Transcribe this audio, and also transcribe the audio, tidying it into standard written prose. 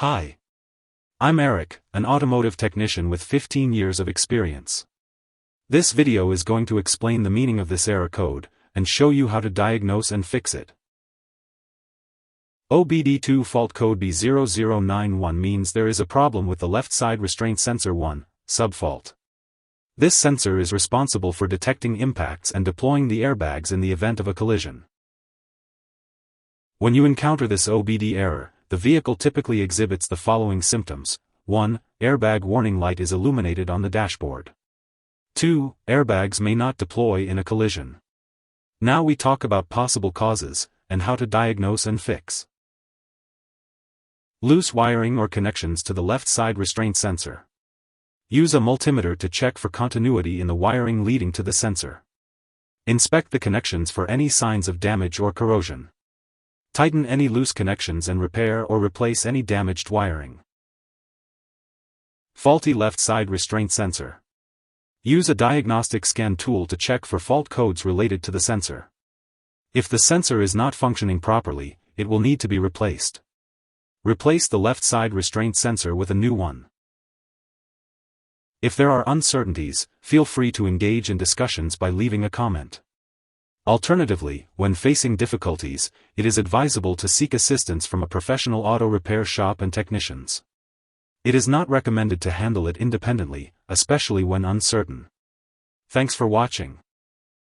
Hi. I'm Eric, an automotive technician with 15 years of experience. This video is going to explain the meaning of this error code, and show you how to diagnose and fix it. OBD-II fault code B0091 means there is a problem with the left side restraint sensor 1, subfault. This sensor is responsible for detecting impacts and deploying the airbags in the event of a collision. When you encounter this OBD error, the vehicle typically exhibits the following symptoms. 1. Airbag warning light is illuminated on the dashboard. 2. Airbags may not deploy in a collision. Now we talk about possible causes, and how to diagnose and fix. Loose wiring or connections to the left side restraint sensor. Use a multimeter to check for continuity in the wiring leading to the sensor. Inspect the connections for any signs of damage or corrosion. Tighten any loose connections and repair or replace any damaged wiring. Faulty left side restraint sensor. Use a diagnostic scan tool to check for fault codes related to the sensor. If the sensor is not functioning properly, it will need to be replaced. Replace the left side restraint sensor with a new one. If there are uncertainties, feel free to engage in discussions by leaving a comment. Alternatively, when facing difficulties, it is advisable to seek assistance from a professional auto repair shop and technicians. It is not recommended to handle it independently, especially when uncertain. Thanks for watching.